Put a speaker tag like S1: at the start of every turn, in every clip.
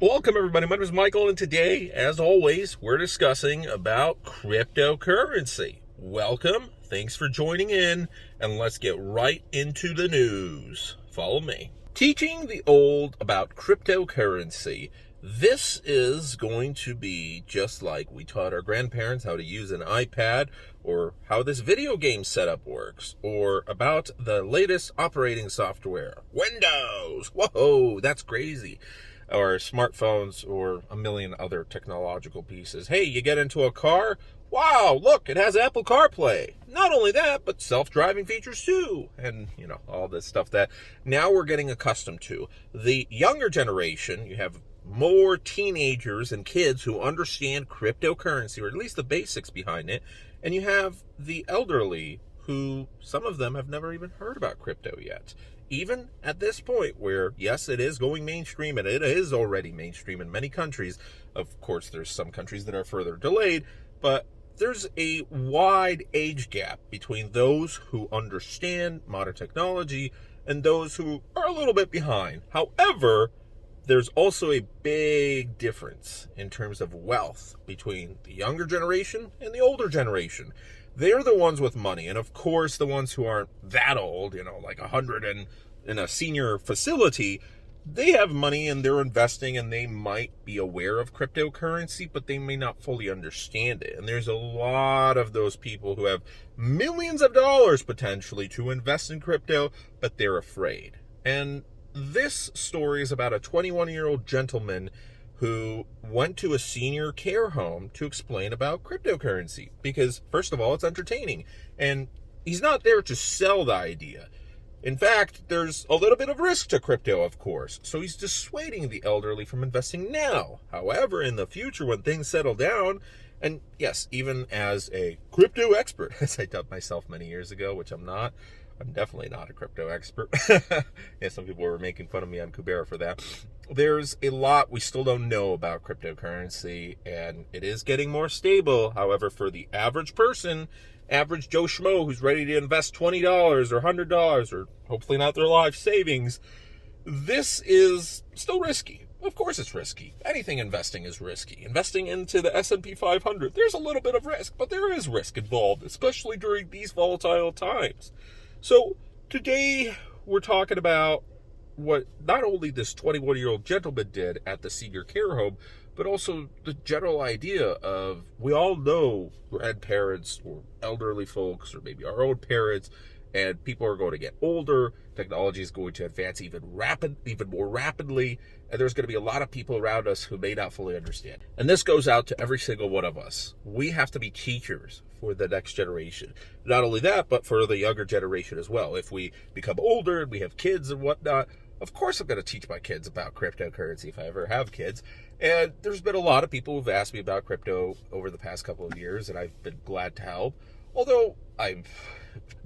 S1: Welcome everybody, my name is Michael, and today, as always, we're discussing about cryptocurrency. Welcome, thanks for joining in, and let's get right into the news. Follow me. Teaching the old about cryptocurrency. This is going to be just like we taught our grandparents how to use an iPad, or how this video game setup works, or about the latest operating software, Windows. Whoa, that's crazy. Or smartphones, or a million other technological pieces. Hey, you get into a car, wow, look, it has Apple CarPlay. Not only that, but self-driving features too. And, all this stuff that now we're getting accustomed to. The younger generation, you have more teenagers and kids who understand cryptocurrency, or at least the basics behind it. And you have the elderly who, some of them have never even heard about crypto yet. Even at this point where, yes, it is going mainstream, and it is already mainstream in many countries. Of course, there's some countries that are further delayed, but there's a wide age gap between those who understand modern technology and those who are a little bit behind. However, there's also a big difference in terms of wealth between the younger generation and the older generation. They're the ones with money, and of course the ones who aren't that old, like 100 and in a senior facility, they have money and they're investing, and they might be aware of cryptocurrency, but they may not fully understand it. And there's a lot of those people who have millions of dollars potentially to invest in crypto, but they're afraid. And this story is about a 21-year-old gentleman who went to a senior care home to explain about cryptocurrency. Because, first of all, it's entertaining. And he's not there to sell the idea. In fact, there's a little bit of risk to crypto, of course. So he's dissuading the elderly from investing now. However, in the future, when things settle down, and yes, even as a crypto expert, as I dubbed myself many years ago, which I'm not, I'm definitely not a crypto expert. Yeah, some people were making fun of me on Kubera for that. There's a lot we still don't know about cryptocurrency, and it is getting more stable. However, for the average person, average Joe Schmo who's ready to invest $20 or $100, or hopefully not their life savings, this is still risky. Of course it's risky. Anything investing is risky. Investing into the S&P 500, there's a little bit of risk, but there is risk involved, especially during these volatile times. So today we're talking about what not only this 21-year-old gentleman did at the senior care home, but also the general idea of, we all know grandparents or elderly folks, or maybe our own parents, and people are going to get older. Technology is going to advance even more rapidly, and there's going to be a lot of people around us who may not fully understand. And this goes out to every single one of us. We have to be teachers for the next generation. Not only that, but for the younger generation as well. If we become older and we have kids and whatnot, of course I'm going to teach my kids about cryptocurrency if I ever have kids. And there's been a lot of people who've asked me about crypto over the past couple of years, and I've been glad to help. Although I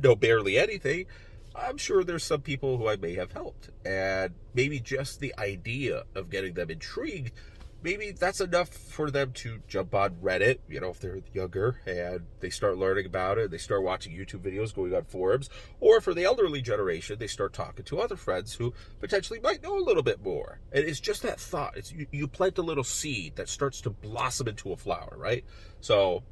S1: know barely anything, I'm sure there's some people who I may have helped. And maybe just the idea of getting them intrigued, maybe that's enough for them to jump on Reddit, if they're younger, and they start learning about it, they start watching YouTube videos, going on forums, or for the elderly generation, they start talking to other friends who potentially might know a little bit more. And it's just that thought. It's you plant a little seed that starts to blossom into a flower, right? So,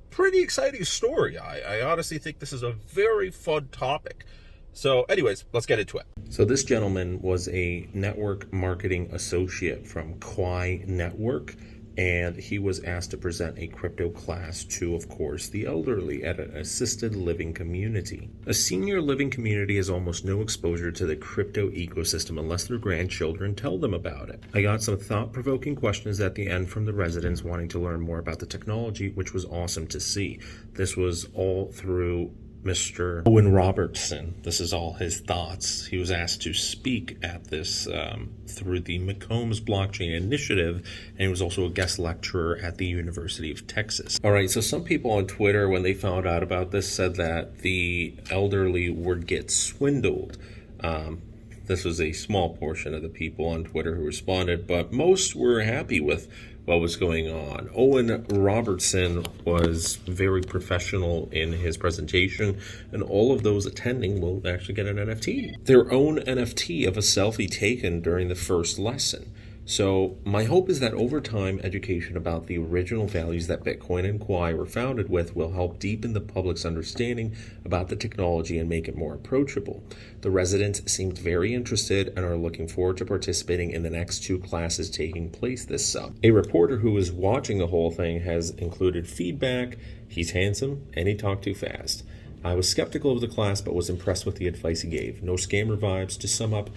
S1: pretty exciting story. I honestly think this is a very fun topic. So anyways, let's get into it. So this gentleman was a network marketing associate from Kwai Network, and he was asked to present a crypto class to, of course, the elderly at an assisted living community. A senior living community has almost no exposure to the crypto ecosystem unless their grandchildren tell them about it. I got some thought-provoking questions at the end from the residents wanting to learn more about the technology, which was awesome to see. This was all through Mr. Owen Robertson. This is all his thoughts. He was asked to speak at this through the McCombs Blockchain Initiative, and he was also a guest lecturer at the University of Texas. All right, so some people on Twitter, when they found out about this, said that the elderly would get swindled. This was a small portion of the people on Twitter who responded, but most were happy with what was going on. Owen Robertson was very professional in his presentation, and all of those attending will actually get an NFT. Their own NFT of a selfie taken during the first lesson. So my hope is that over time, education about the original values that Bitcoin and Quai were founded with will help deepen the public's understanding about the technology and make it more approachable. The residents seemed very interested and are looking forward to participating in the next 2 classes taking place this summer. A reporter who was watching the whole thing has included feedback. He's handsome and he talked too fast. I was skeptical of the class but was impressed with the advice he gave. No scammer vibes. To sum up,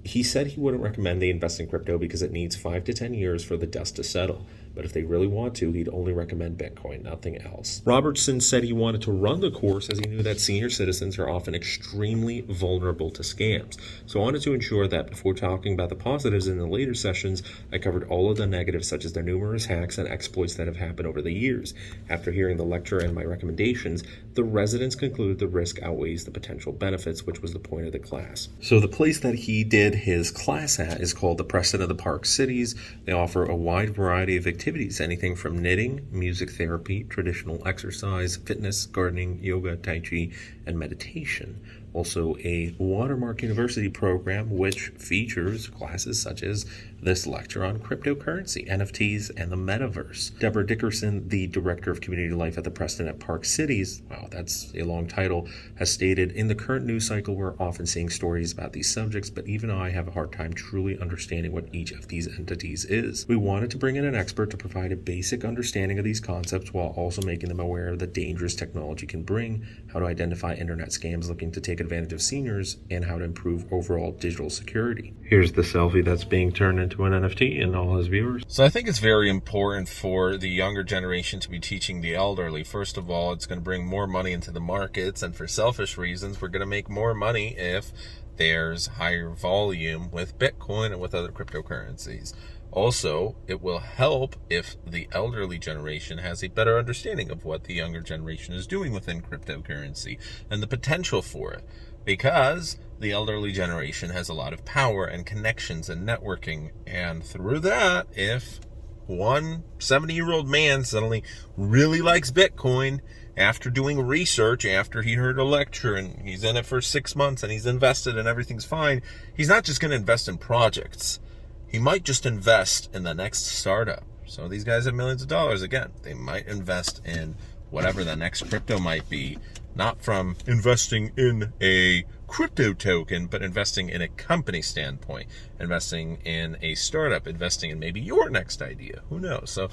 S1: he said he wouldn't recommend they invest in crypto because it needs 5 to 10 years for the dust to settle. But if they really want to, he'd only recommend Bitcoin, nothing else. Robertson said he wanted to run the course as he knew that senior citizens are often extremely vulnerable to scams. So I wanted to ensure that before talking about the positives in the later sessions, I covered all of the negatives such as the numerous hacks and exploits that have happened over the years. After hearing the lecture and my recommendations, the residents concluded the risk outweighs the potential benefits, which was the point of the class. So the place that he did his class at is called the Preston of the Park Cities. They offer a wide variety of activities, anything from knitting, music therapy, traditional exercise, fitness, gardening, yoga, tai chi, and meditation. Also a Watermark University program which features classes such as this lecture on cryptocurrency, NFTs, and the metaverse. Deborah Dickerson, the Director of Community Life at the Preston at Park Cities, wow, that's a long title, has stated, in the current news cycle, we're often seeing stories about these subjects, but even I have a hard time truly understanding what each of these entities is. We wanted to bring in an expert to provide a basic understanding of these concepts while also making them aware of the dangers technology can bring, how to identify internet scams looking to take advantage of seniors, and how to improve overall digital security. Here's the selfie that's being turned into an NFT and all his viewers. So I think it's very important for the younger generation to be teaching the elderly. First of all, it's going to bring more money into the markets, and for selfish reasons, we're going to make more money if there's higher volume with Bitcoin and with other cryptocurrencies. Also, it will help if the elderly generation has a better understanding of what the younger generation is doing within cryptocurrency and the potential for it, because the elderly generation has a lot of power and connections and networking, and through that, if one 70-year-old man suddenly really likes Bitcoin after doing research, after he heard a lecture and he's in it for 6 months and he's invested and everything's fine, he's not just going to invest in projects. He might just invest in the next startup. So these guys have millions of dollars. Again, they might invest in whatever the next crypto might be, not from investing in a crypto token, but investing in a company standpoint, investing in a startup, investing in maybe your next idea. Who knows? So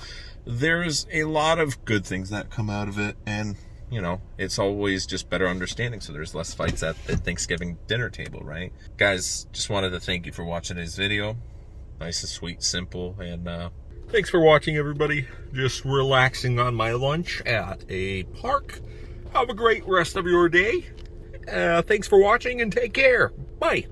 S1: there's a lot of good things that come out of it, and you know, it's always just better understanding, so there's less fights at the Thanksgiving dinner table, right? Guys, just wanted to thank you for watching this video. Nice and sweet, simple, and thanks for watching, everybody. Just relaxing on my lunch at a park. Have a great rest of your day. Thanks for watching and take care. Bye.